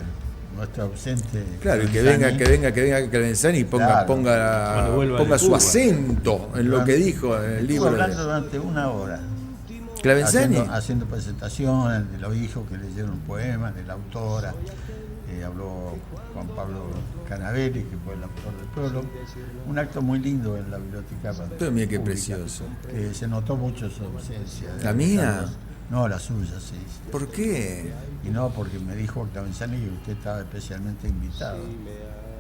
nuestra ausente. Claro, y que Calvenzani. venga Calvenzani y Claro. Cuando vuelva ponga de su Cuba. acento en lo que dijo en el Estuvo libro. hablando durante una hora. ¿Clavenzani? Haciendo presentaciones de los hijos que leyeron un poema, de la autora. Habló Juan Pablo Canavelli, que fue el autor del prólogo. Un acto muy lindo en la biblioteca. Pero mira qué pública, precioso. Que se notó mucho su ausencia. ¿La mía? No, la suya, sí. ¿Por qué? Y no, porque me dijo Clavenzani que usted estaba especialmente invitado.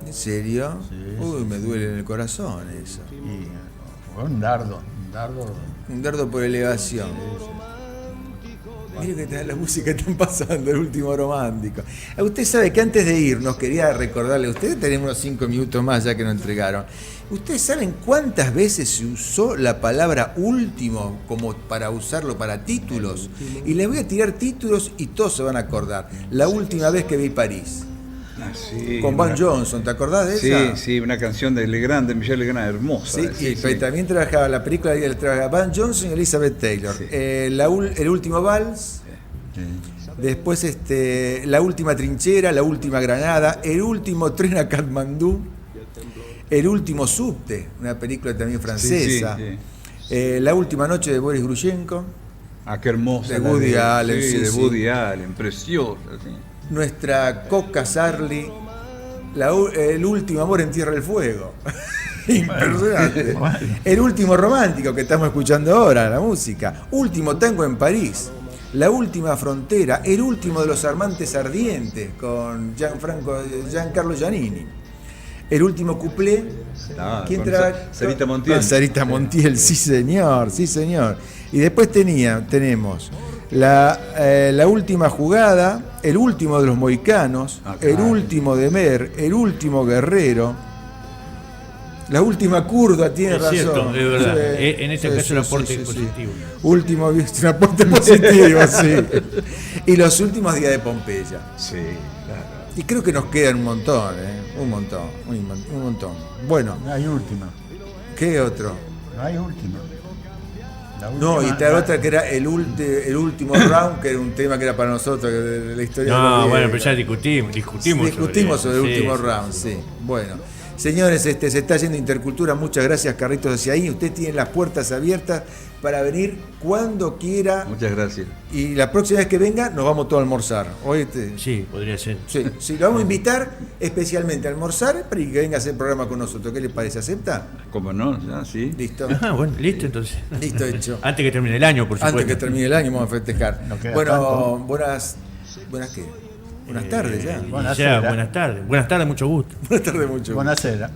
¿En serio? Sí, Uy, sí, me sí. duele en el corazón eso. Y fue un dardo. Un dardo por elevación. Mire que está la música que están pasando, el último romántico. Usted sabe que antes de irnos, quería recordarle a ustedes, tenemos unos 5 minutos más ya que nos entregaron. ¿Ustedes saben cuántas veces se usó la palabra último como para usarlo para títulos? Y les voy a tirar títulos y todos se van a acordar. La última vez que vi París. Ah, sí, Con Van Johnson, ¿te acordás de Sí, esa? sí, una canción de Legrand, de Michel Legrand, hermosa. Sí, y también trabajaba la película, trabajaba Van Johnson y Elizabeth Taylor. Sí. El último vals, Sí. después La última trinchera, La última granada, El último tren a Katmandú, El último subte, una película también francesa, Sí, sí. La última noche de Boris Grushenko, Ah, qué hermosa. De la Woody Allen, Sí, sí, de sí. Woody Allen, preciosa. Sí. nuestra Coca Sarli, El último amor en Tierra del Fuego. Impresionante. Bueno. El último romántico que estamos escuchando ahora, la música. Último tango en París. La última frontera. El último de los amantes ardientes con Giancarlo Giannini. El último cuplé. Ah, ¿Quién con trabaja? Sarita Montiel. Con Sarita Montiel, sí señor, sí señor. Y después tenemos la última jugada, El último de los mohicanos, Ah, El claro. último de Mer, El último guerrero, La última curva, tiene Es razón. cierto, es verdad. Sí, En este caso el aporte positivo. Último, un aporte positivo, sí. Y los últimos días de Pompeya. Sí, claro. Y creo que nos quedan un montón, ¿eh? Un montón. Bueno, No hay última. ¿qué otro? No hay última. La No, y última- está la otra que era el último round, que era un tema que era para nosotros, que de la historia de los No, griegos. bueno, pero ya discutimos sobre el sí, último sí, round, sí. sí. Bueno, señores, se está yendo Intercultura. Muchas gracias, Carlitos, hacia ahí. Usted tiene las puertas abiertas para venir cuando quiera. Muchas gracias. Y la próxima vez que venga, nos vamos todos a almorzar. Sí, podría ser. Sí, lo vamos a invitar especialmente a almorzar para que venga a hacer el programa con nosotros. ¿Qué le parece? ¿Acepta? ¿Cómo no? Ya, sí. Listo. Ah, bueno, listo entonces. Listo, hecho. Antes que termine el año, por supuesto. Antes que termine el año vamos a festejar. No queda Bueno, tanto. buenas ¿qué? Buenas tardes ya. Ya, Buonasera. buenas tardes. Buenas tardes, mucho gusto. Buenas tardes, mucho. Buonasera.